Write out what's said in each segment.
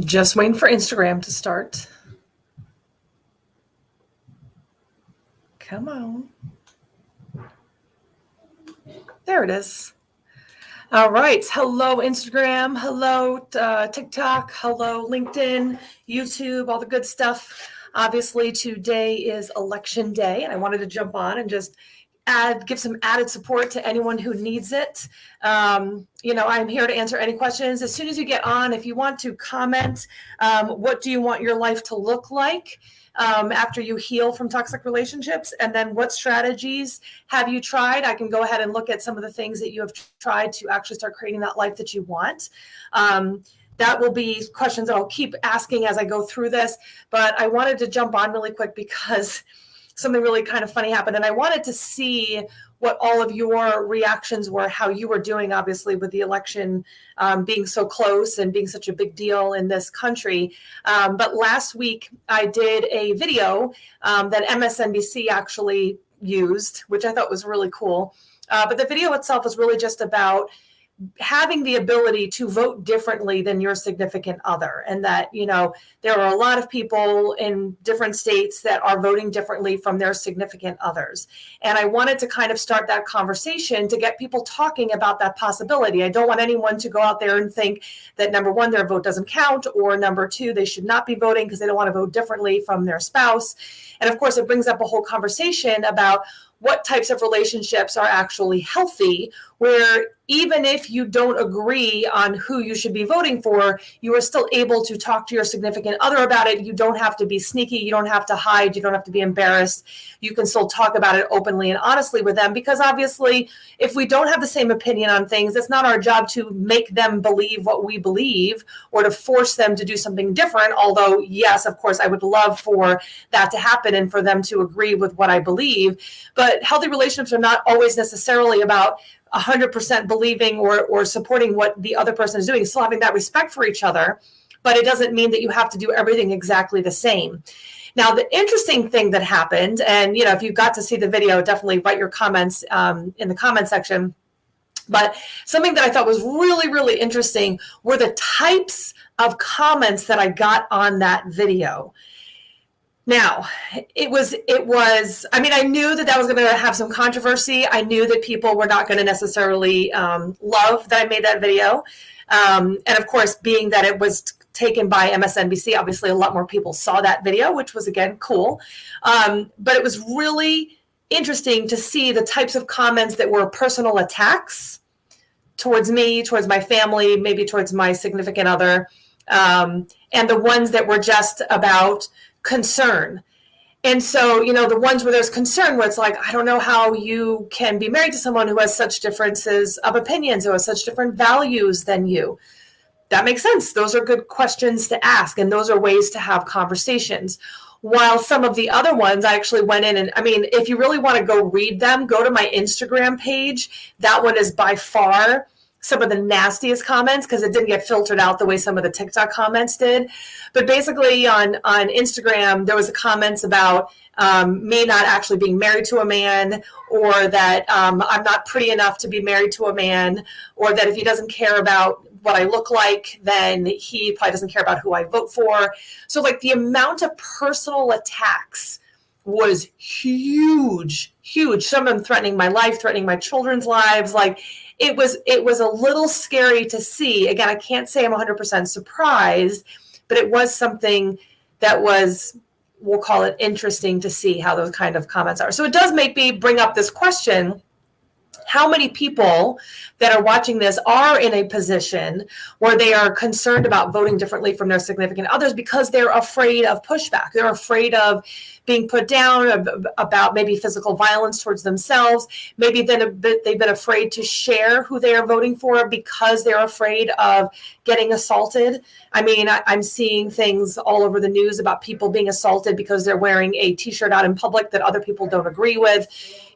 Just waiting for Instagram to start. Come on. There it is. All right. Hello, Instagram. Hello, TikTok. Hello, LinkedIn, YouTube, all the good stuff. Obviously, today is election day, and I wanted to jump on and just give some added support to anyone who needs it. I'm here to answer any questions. As soon as you get on, if you want to comment, what do you want your life to look like after you heal from toxic relationships? And then what strategies have you tried? I can go ahead and look at some of the things that you have tried to actually start creating that life that you want. That will be questions that I'll keep asking as I go through this. But I wanted to jump on really quick because something really kind of funny happened. And I wanted to see what all of your reactions were, how you were doing, obviously, with the election being so close and being such a big deal in this country. But last week, I did a video that MSNBC actually used, which I thought was really cool. But the video itself was really just about having the ability to vote differently than your significant other. And that, there are a lot of people in different states that are voting differently from their significant others. And I wanted to kind of start that conversation to get people talking about that possibility. I don't want anyone to go out there and think that, number one, their vote doesn't count, or number two, they should not be voting because they don't want to vote differently from their spouse. And of course, it brings up a whole conversation about what types of relationships are actually healthy, where even if you don't agree on who you should be voting for, you are still able to talk to your significant other about it. You don't have to be sneaky. You don't have to hide. You don't have to be embarrassed. You can still talk about it openly and honestly with them, because obviously, if we don't have the same opinion on things, it's not our job to make them believe what we believe or to force them to do something different. Although, yes, of course, I would love for that to happen and for them to agree with what I believe. But healthy relationships are not always necessarily about 100% believing or supporting what the other person is doing, still having that respect for each other. But it doesn't mean that you have to do everything exactly the same. Now, the interesting thing that happened, and if you got to see the video, definitely write your comments in the comment section. But something that I thought was really, really interesting were the types of comments that I got on that video. Now, it was, I knew that was going to have some controversy. I knew that people were not going to necessarily love that I made that video. And of course, being that it was taken by MSNBC, obviously a lot more people saw that video, which was, again, cool. But it was really interesting to see the types of comments that were personal attacks towards me, towards my family, maybe towards my significant other, and the ones that were just about concern. And so, the ones where there's concern, where it's like, I don't know how you can be married to someone who has such differences of opinions, who has such different values than you. That makes sense. Those are good questions to ask, and those are ways to have conversations. While some of the other ones, I actually went in and, if you really want to go read them, go to my Instagram page. That one is by far some of the nastiest comments, because it didn't get filtered out the way some of the TikTok comments did. But basically on Instagram, there was comments about me not actually being married to a man, or that I'm not pretty enough to be married to a man, or that if he doesn't care about what I look like, then he probably doesn't care about who I vote for. So the amount of personal attacks was huge. Some of them threatening my life, threatening my children's lives. It was a little scary to see. Again, I can't say I'm 100% surprised, but it was something that was, we'll call it, interesting to see how those kind of comments are. So it does make me bring up this question: how many people that are watching this are in a position where they are concerned about voting differently from their significant others because they're afraid of pushback? They're afraid of being put down, about maybe physical violence towards themselves. Maybe they've been afraid to share who they are voting for because they're afraid of getting assaulted. I'm seeing things all over the news about people being assaulted because they're wearing a T-shirt out in public that other people don't agree with.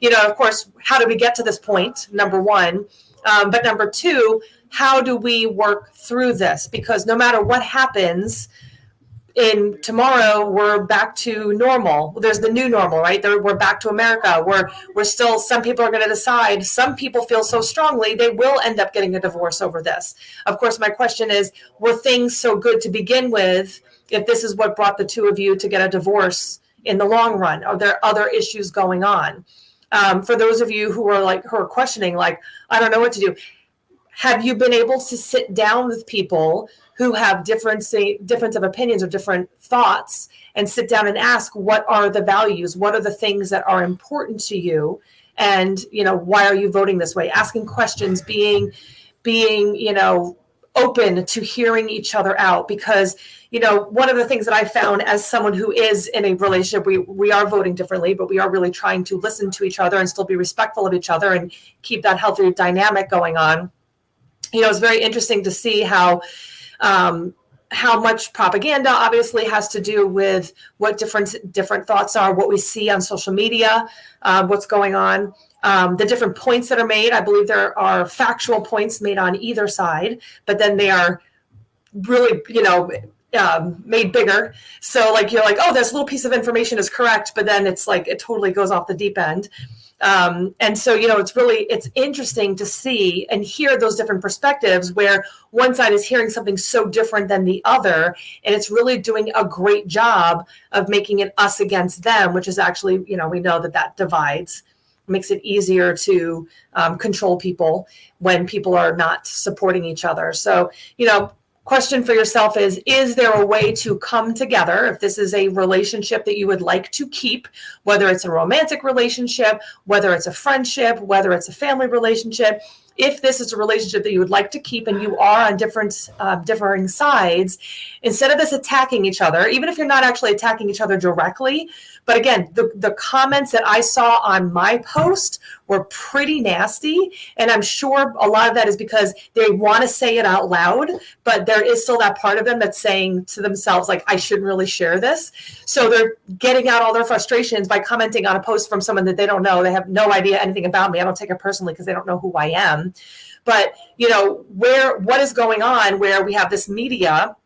Of course, how did we get to this point? Number one. But number two, how do we work through this? Because no matter what happens, in tomorrow we're back to normal. There's the new normal, right? We're back to America. We're still, some people are going to decide, some people feel so strongly they will end up getting a divorce over this. Of course, my question is, were things so good to begin with if this is what brought the two of you to get a divorce in the long run? Are there other issues going on? For those of you who are questioning, like, I don't know what to do. Have you been able to sit down with people who have difference of opinions or different thoughts and sit down and ask, what are the values? What are the things that are important to you? And, why are you voting this way? Asking questions, being, open to hearing each other out. Because, one of the things that I found as someone who is in a relationship, we are voting differently, but we are really trying to listen to each other and still be respectful of each other and keep that healthy dynamic going on. It's very interesting to see how much propaganda obviously has to do with what different thoughts are, what we see on social media, what's going on, the different points that are made. I believe there are factual points made on either side, but then they are really, made bigger. So you're like, oh, this little piece of information is correct, but then it's like it totally goes off the deep end. And so, it's interesting to see and hear those different perspectives where one side is hearing something so different than the other. And it's really doing a great job of making it us against them, which is actually, we know that divides, makes it easier to control people when people are not supporting each other. So, question for yourself is there a way to come together if this is a relationship that you would like to keep, whether it's a romantic relationship, whether it's a friendship, whether it's a family relationship? If this is a relationship that you would like to keep and you are on differing sides, instead of this attacking each other, even if you're not actually attacking each other directly, but again, the comments that I saw on my post were pretty nasty. And I'm sure a lot of that is because they want to say it out loud, but there is still that part of them that's saying to themselves, like, I shouldn't really share this. So they're getting out all their frustrations by commenting on a post from someone that they don't know. They have no idea anything about me. I don't take it personally because they don't know who I am. But, what is going on where we have this media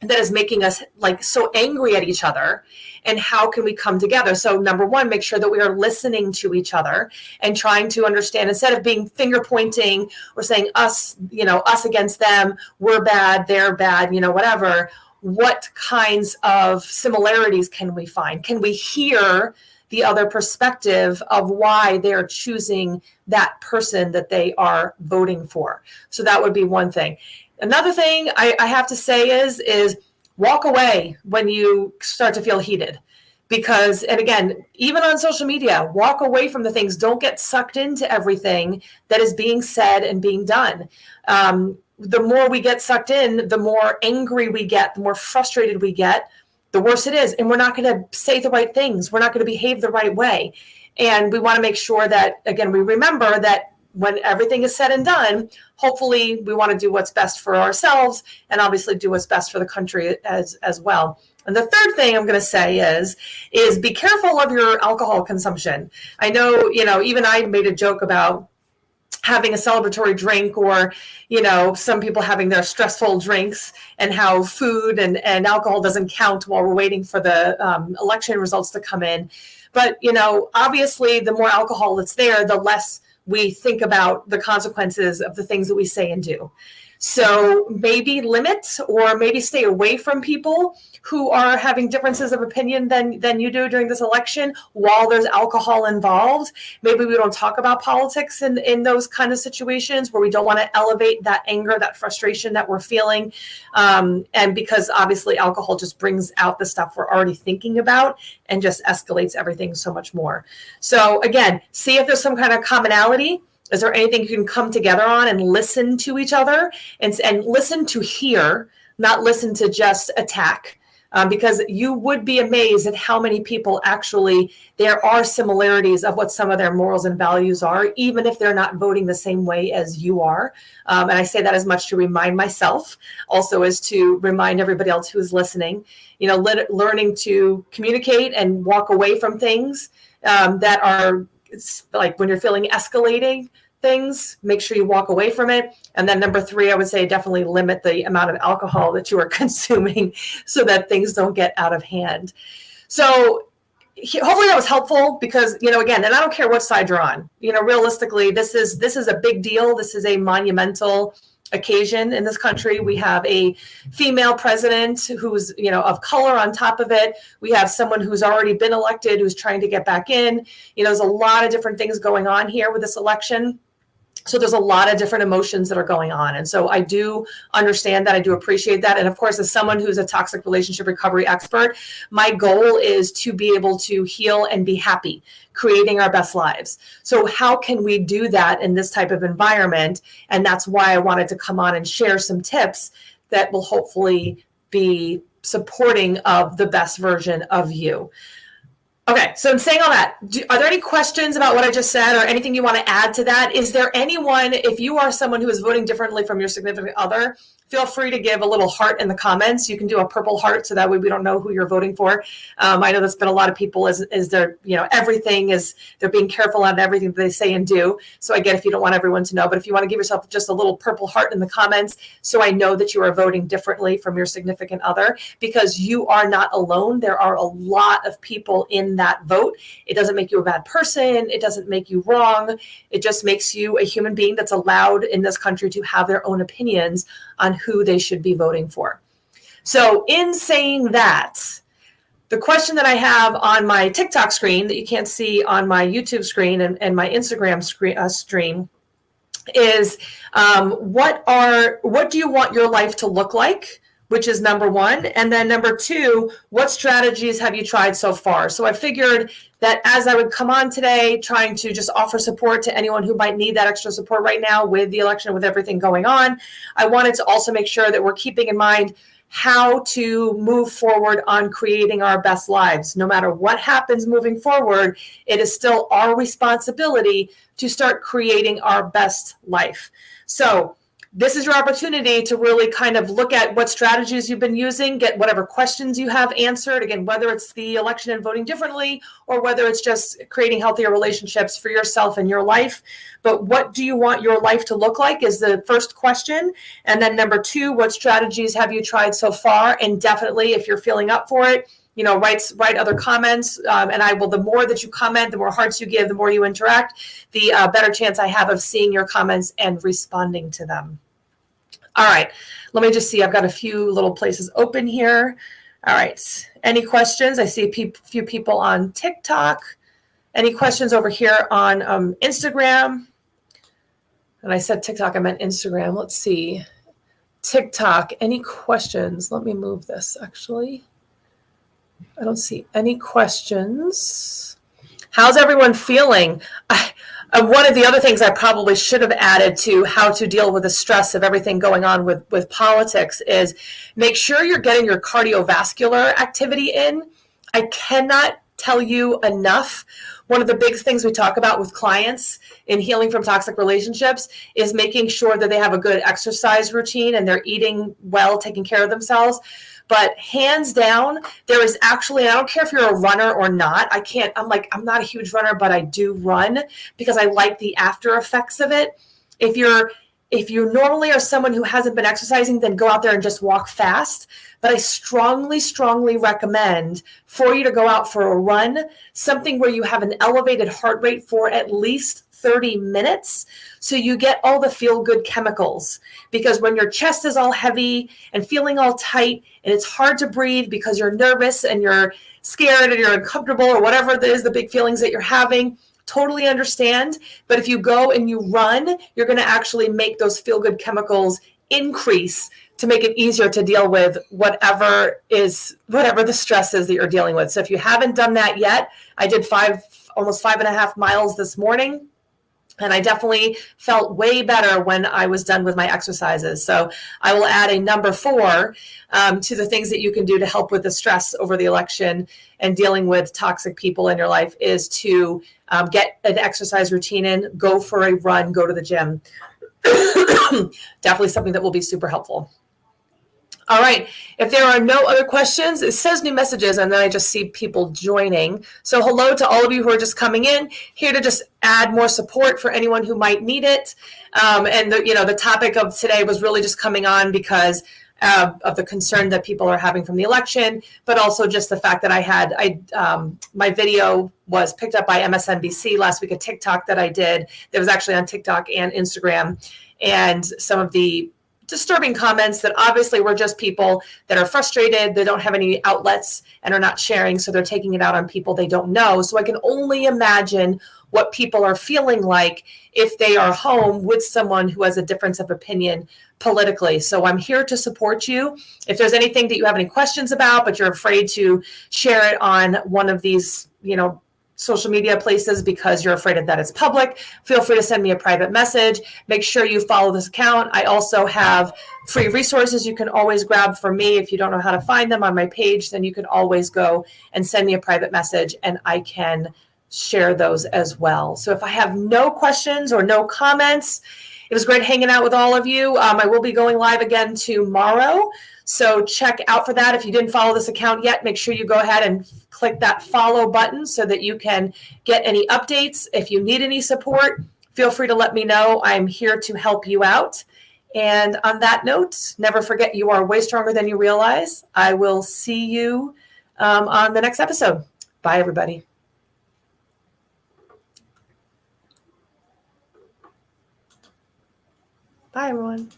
that is making us so angry at each other, and how can we come together? So number one, make sure that we are listening to each other and trying to understand, instead of being finger pointing or saying us against them, we're bad, they're bad, whatever. What kinds of similarities can we find? Can we hear the other perspective of why they're choosing that person that they are voting for? So that would be one thing. Another thing I have to say is walk away when you start to feel heated. Because, and again, even on social media, walk away from the things. Don't get sucked into everything that is being said and being done. The more we get sucked in, the more angry we get, the more frustrated we get, the worse it is. And we're not going to say the right things. We're not going to behave the right way. And we want to make sure that, again, we remember that when everything is said and done, hopefully we want to do what's best for ourselves and obviously do what's best for the country as well. And the third thing I'm going to say is be careful of your alcohol consumption. I know, even I made a joke about having a celebratory drink, or, some people having their stressful drinks, and how food and alcohol doesn't count while we're waiting for the election results to come in. But, obviously the more alcohol that's there, the less we think about the consequences of the things that we say and do. So maybe limit, or maybe stay away from people who are having differences of opinion than you do during this election while there's alcohol involved. Maybe we don't talk about politics in those kind of situations where we don't want to elevate that anger, that frustration that we're feeling. And because obviously alcohol just brings out the stuff we're already thinking about and just escalates everything so much more. So again, see if there's some kind of commonality. Is there anything you can come together on and listen to each other and listen to hear, not listen to just attack? Because you would be amazed at how many people actually, there are similarities of what some of their morals and values are, even if they're not voting the same way as you are. And I say that as much to remind myself, also as to remind everybody else who is listening, learning to communicate and walk away from things that are like when you're feeling escalating things, make sure you walk away from it. And then number 3, I would say definitely limit the amount of alcohol that you are consuming so that things don't get out of hand. So hopefully that was helpful, because, again, and I don't care what side you're on, realistically, this is a big deal. This is a monumental occasion in this country. We have a female president who's, of color on top of it. We have someone who's already been elected, who's trying to get back in. There's a lot of different things going on here with this election. So there's a lot of different emotions that are going on. And so I do understand that. I do appreciate that. And of course, as someone who's a toxic relationship recovery expert, my goal is to be able to heal and be happy, creating our best lives. So how can we do that in this type of environment? And that's why I wanted to come on and share some tips that will hopefully be supporting of the best version of you. Okay, so in saying all that, are there any questions about what I just said, or anything you want to add to that? Is there anyone, if you are someone who is voting differently from your significant other, feel free to give a little heart in the comments. You can do a purple heart, so that way we don't know who you're voting for. I know there's been a lot of people is they're, everything is, they're being careful on everything that they say and do. So I get if you don't want everyone to know, but if you want to give yourself just a little purple heart in the comments, so I know that you are voting differently from your significant other, because you are not alone. There are a lot of people in that vote. It doesn't make you a bad person. It doesn't make you wrong. It just makes you a human being that's allowed in this country to have their own opinions on who they should be voting for. So in saying that, the question that I have on my TikTok screen that you can't see on my YouTube screen and my Instagram stream is, what do you want your life to look like? Which is number 1. And then number 2, what strategies have you tried so far? So I figured that as I would come on today, trying to just offer support to anyone who might need that extra support right now with the election, with everything going on, I wanted to also make sure that we're keeping in mind how to move forward on creating our best lives. No matter what happens moving forward, it is still our responsibility to start creating our best life. So this is your opportunity to really kind of look at what strategies you've been using, get whatever questions you have answered. Again, whether it's the election and voting differently, or whether it's just creating healthier relationships for yourself and your life. But what do you want your life to look like is the first question. And then number 2, what strategies have you tried so far? And definitely, if you're feeling up for it, write other comments. And I will, the more that you comment, the more hearts you give, the more you interact, the better chance I have of seeing your comments and responding to them. All right, let me just see. I've got a few little places open here. All right, any questions? I see a few people on TikTok. Any questions over here on Instagram? And I said TikTok, I meant Instagram. Let's see. TikTok, any questions? Let me move this, actually. I don't see any questions. How's everyone feeling? One of the other things I probably should have added to how to deal with the stress of everything going on with politics is make sure you're getting your cardiovascular activity in. I cannot tell you enough. One of the big things we talk about with clients in healing from toxic relationships is making sure that they have a good exercise routine and they're eating well, taking care of themselves. But hands down, there is actually, I don't care if you're a runner or not. I'm not a huge runner, but I do run because I like the after effects of it. If you normally are someone who hasn't been exercising, then go out there and just walk fast. But I strongly, strongly recommend for you to go out for a run, something where you have an elevated heart rate for at least 30 minutes. So you get all the feel-good chemicals, because when your chest is all heavy and feeling all tight and it's hard to breathe because you're nervous and you're scared and you're uncomfortable or whatever it is, the big feelings that you're having, totally understand. But if you go and you run, you're going to actually make those feel-good chemicals increase to make it easier to deal with whatever the stress is that you're dealing with. So if you haven't done that yet, I did almost 5.5 miles this morning. And I definitely felt way better when I was done with my exercises. So I will add a number 4 to the things that you can do to help with the stress over the election and dealing with toxic people in your life is to get an exercise routine in, go for a run, go to the gym. Definitely something that will be super helpful. All right. If there are no other questions, it says new messages, and then I just see people joining. So hello to all of you who are just coming in, here to just add more support for anyone who might need it. And the topic of today was really just coming on because of the concern that people are having from the election, but also just the fact that my video was picked up by MSNBC last week, a TikTok that I did that was actually on TikTok and Instagram, and some of the disturbing comments that obviously were just people that are frustrated, they don't have any outlets and are not sharing, so they're taking it out on people they don't know. So I can only imagine what people are feeling like if they are home with someone who has a difference of opinion politically. So I'm here to support you. If there's anything that you have any questions about, but you're afraid to share it on one of these, social media places because you're afraid that it's public, feel free to send me a private message. Make sure you follow this account. I also have free resources you can always grab from me. If you don't know how to find them on my page, then you can always go and send me a private message and I can share those as well. So if I have no questions or no comments, it was great hanging out with all of you. I will be going live again tomorrow. So check out for that. If you didn't follow this account yet, make sure you go ahead and click that follow button so that you can get any updates. If you need any support, feel free to let me know. I'm here to help you out. And on that note, never forget you are way stronger than you realize. I will see you on the next episode. Bye, everybody. Bye, everyone.